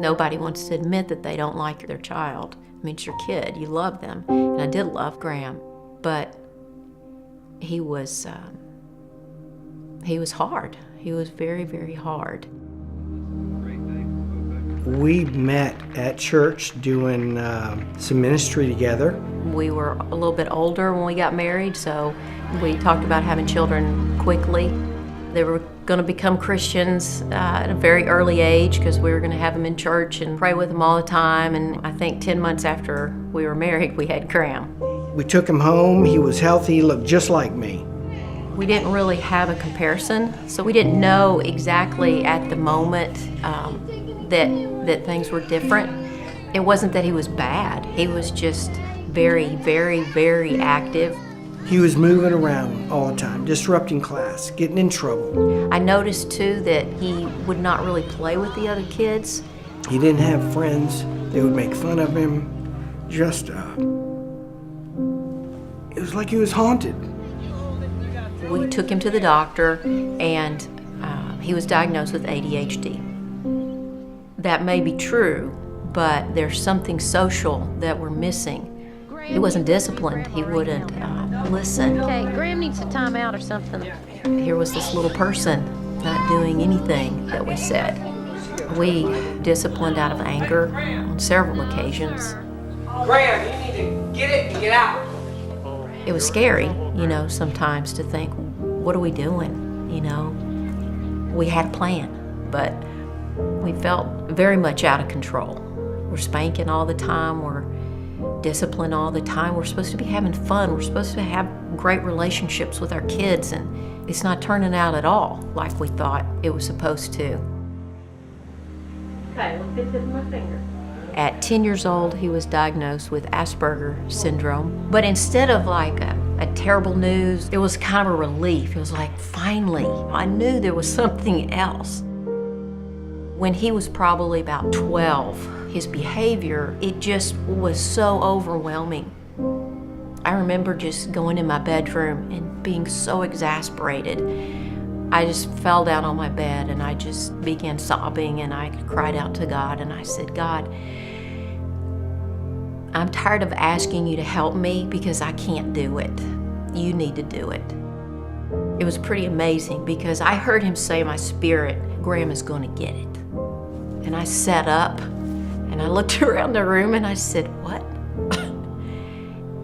Nobody wants to admit that they don't like their child. I mean, it's your kid, you love them. And I did love Graham, but he was hard. He was very, very hard. We met at church doing some ministry together. We were a little bit older when we got married, so we talked about having children quickly. They were going to become Christians at a very early age because we were going to have them in church and pray with them all the time. And I think 10 months after we were married, we had Graham. We took him home. He was healthy. He looked just like me. We didn't really have a comparison, so we didn't know exactly at the moment that things were different. It wasn't that he was bad. He was just very, very, very active. He was moving around all the time, disrupting class, getting in trouble. I noticed too that he would not really play with the other kids. He didn't have friends. They would make fun of him. Just, it was like he was haunted. We took him to the doctor, and he was diagnosed with ADHD. That may be true, but there's something social that we're missing. He wasn't disciplined. He wouldn't listen. Okay, Graham needs a timeout or something. Here was this little person not doing anything that we said. We disciplined out of anger on several occasions. Graham, you need to get it and get out. It was scary, sometimes to think, what are we doing? We had a plan, but we felt very much out of control. We're spanking all the time. We're disciplined all the time. We're supposed to be having fun. We're supposed to have great relationships with our kids, and it's not turning out at all like we thought it was supposed to. Okay, let's get this in my finger. At 10 years old, he was diagnosed with Asperger syndrome. But instead of like a terrible news, it was kind of a relief. It was like, finally, I knew there was something else. When he was probably about 12, his behavior, it just was so overwhelming. I remember just going in my bedroom and being so exasperated. I just fell down on my bed and I just began sobbing, and I cried out to God, and I said, God, I'm tired of asking you to help me because I can't do it. You need to do it. It was pretty amazing because I heard him say in my spirit, Graham is going to get it. And I sat up and I looked around the room and I said, what?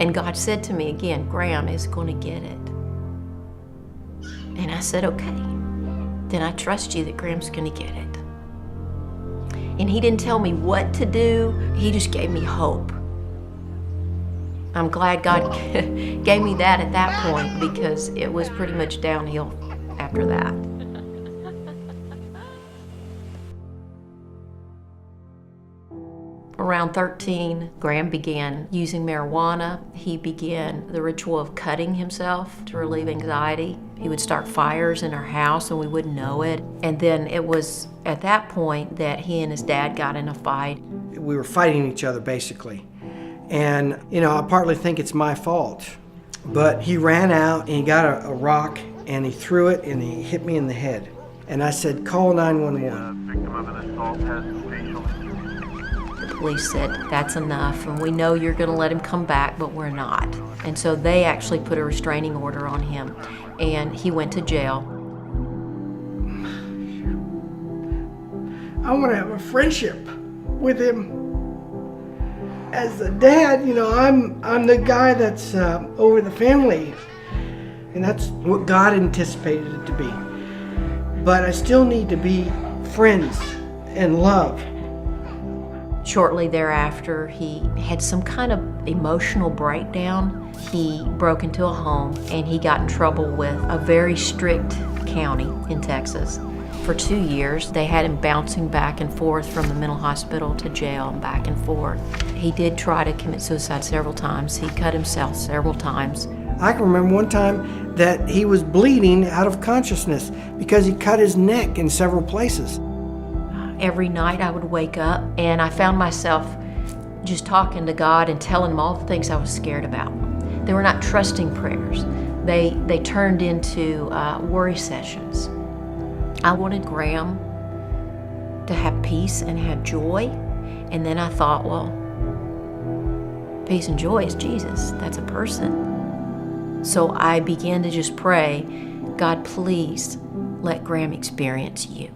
And God said to me again, Graham is going to get it. And I said, okay, then I trust you that Graham's going to get it. And he didn't tell me what to do. He just gave me hope. I'm glad God gave me that at that point, because it was pretty much downhill after that. Around 13, Graham began using marijuana. He began the ritual of cutting himself to relieve anxiety. He would start fires in our house and we wouldn't know it. And then it was at that point that he and his dad got in a fight. We were fighting each other, basically. And, I partly think it's my fault. But he ran out and he got a rock and he threw it and he hit me in the head. And I said, call 911. Victim of an assault has facial. The police said, that's enough, and we know you're going to let him come back, but we're not. And so they actually put a restraining order on him, and he went to jail. I want to have a friendship with him. As a dad, I'm the guy that's over the family, and that's what God anticipated it to be. But I still need to be friends and love. Shortly thereafter, he had some kind of emotional breakdown. He broke into a home and he got in trouble with a very strict county in Texas. For 2 years, they had him bouncing back and forth from the mental hospital to jail and back and forth. He did try to commit suicide several times. He cut himself several times. I can remember one time that he was bleeding out of consciousness because he cut his neck in several places. Every night I would wake up and I found myself just talking to God and telling him all the things I was scared about. They were not trusting prayers. They turned into worry sessions. I wanted Graham to have peace and have joy. And then I thought, well, peace and joy is Jesus. That's a person. So I began to just pray, God, please let Graham experience you.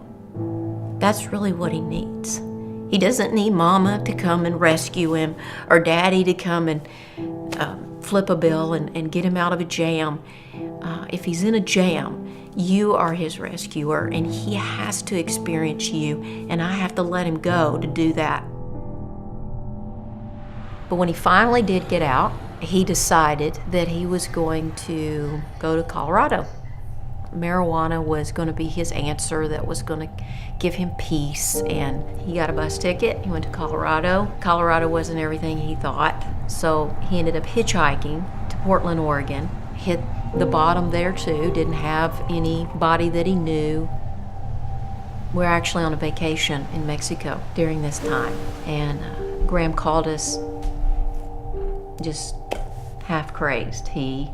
That's really what he needs. He doesn't need mama to come and rescue him or daddy to come and flip a bill and get him out of a jam. If he's in a jam, you are his rescuer, and he has to experience you, and I have to let him go to do that. But when he finally did get out, he decided that he was going to go to Colorado. Marijuana was going to be his answer that was going to give him peace, and he got a bus ticket. He went to Colorado. Colorado wasn't everything he thought, so he ended up hitchhiking to Portland, Oregon. Hit the bottom there too, didn't have anybody that he knew. We're actually on a vacation in Mexico during this time, and Graham called us just half crazed. He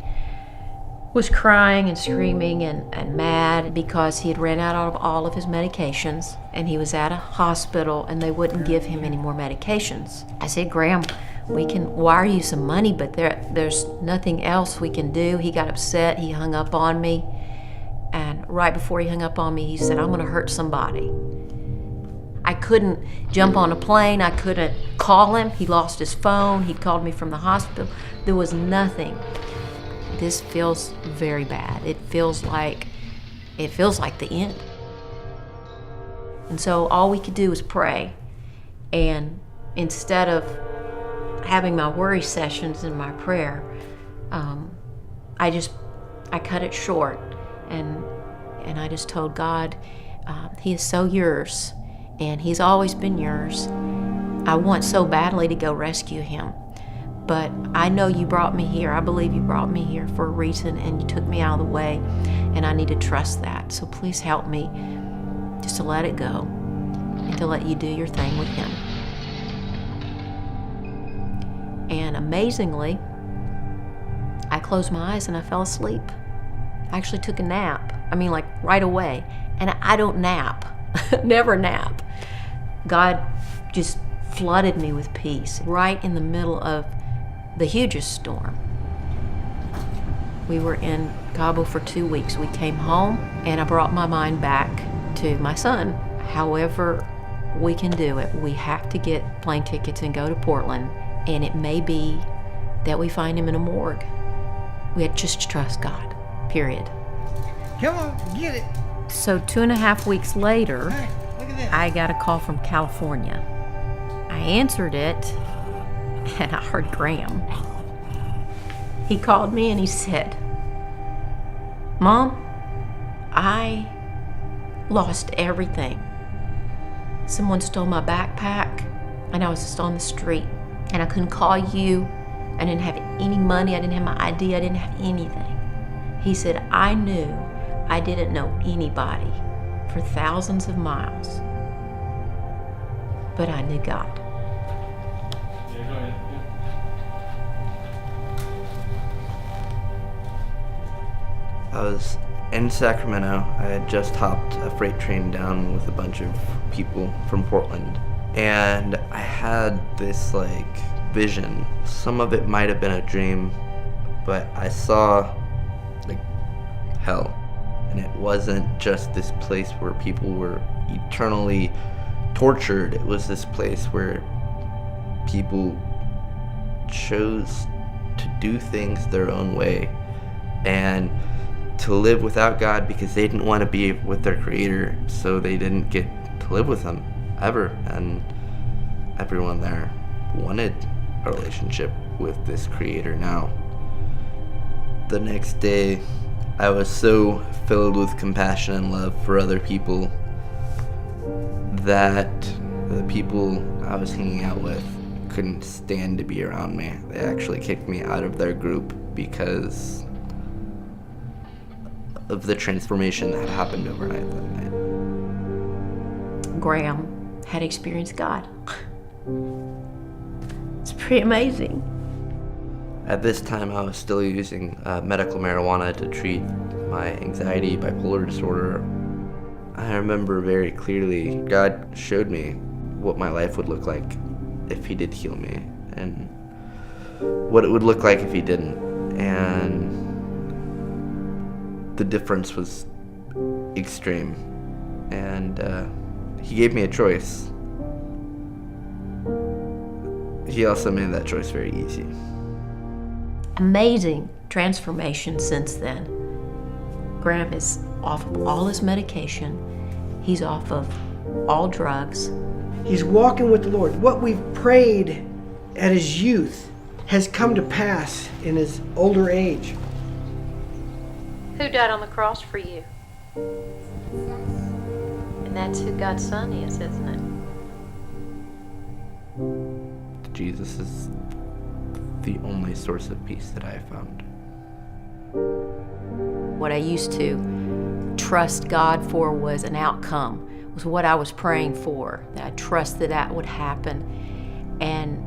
was crying and screaming and mad because he had ran out of all of his medications, and he was at a hospital and they wouldn't give him any more medications. I said, Graham, we can wire you some money, but there's nothing else we can do. He got upset. He hung up on me. And right before he hung up on me, he said, I'm going to hurt somebody. I couldn't jump on a plane. I couldn't call him. He lost his phone. He called me from the hospital. There was nothing. This feels very bad. It feels like the end. And so all we could do was pray. And instead of having my worry sessions in my prayer, I cut it short, and I just told God, He is so yours, and He's always been yours. I want so badly to go rescue him, but I know you brought me here. I believe you brought me here for a reason, and you took me out of the way, and I need to trust that. So please help me just to let it go and to let you do your thing with him. And amazingly, I closed my eyes and I fell asleep. I actually took a nap. I mean, like right away. And I don't nap, never nap. God just flooded me with peace right in the middle of the hugest storm. We were in Cabo for 2 weeks. We came home and I brought my mind back to my son. However we can do it, we have to get plane tickets and go to Portland. And it may be that we find him in a morgue. We had just to trust God, period. Come on, get it. So 2.5 weeks later, Hey, look at this. I got a call from California. I answered it, and I heard Graham. He called me and he said, Mom, I lost everything. Someone stole my backpack, and I was just on the street. And I couldn't call you. I didn't have any money. I didn't have my ID. I didn't have anything. He said, I knew I didn't know anybody for thousands of miles, but I knew God. I was in Sacramento. I had just hopped a freight train down with a bunch of people from Portland. And I had this vision. Some of it might have been a dream, but I saw hell. And it wasn't just this place where people were eternally tortured. It was this place where people chose to do things their own way and to live without God because they didn't want to be with their Creator, so they didn't get to live with Him ever. And everyone there wanted a relationship with this Creator now. The next day, I was so filled with compassion and love for other people that the people I was hanging out with couldn't stand to be around me. They actually kicked me out of their group because of the transformation that happened overnight that night. Graham had experienced God. It's pretty amazing. At this time, I was still using medical marijuana to treat my anxiety, bipolar disorder. I remember very clearly God showed me what my life would look like if he did heal me, and what it would look like if he didn't. And the difference was extreme. And he gave me a choice. He also made that choice very easy. Amazing transformation since then. Graham is off of all his medication. He's off of all drugs. He's walking with the Lord. What we've prayed at his youth has come to pass in his older age. Who died on the cross for you? And that's who God's son is, isn't it? Jesus is the only source of peace that I have found. What I used to trust God for was an outcome, was what I was praying for, that I trusted that would happen. And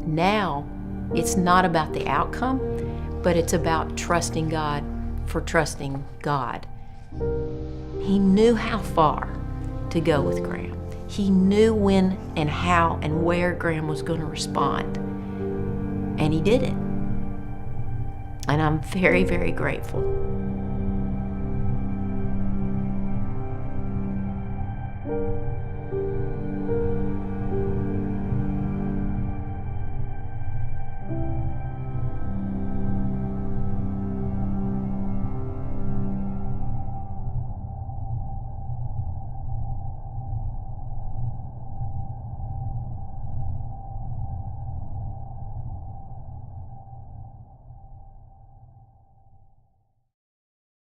now it's not about the outcome, but it's about trusting God for trusting God. He knew how far to go with Graham. He knew when and how and where Graham was going to respond. And he did it. And I'm very, very grateful.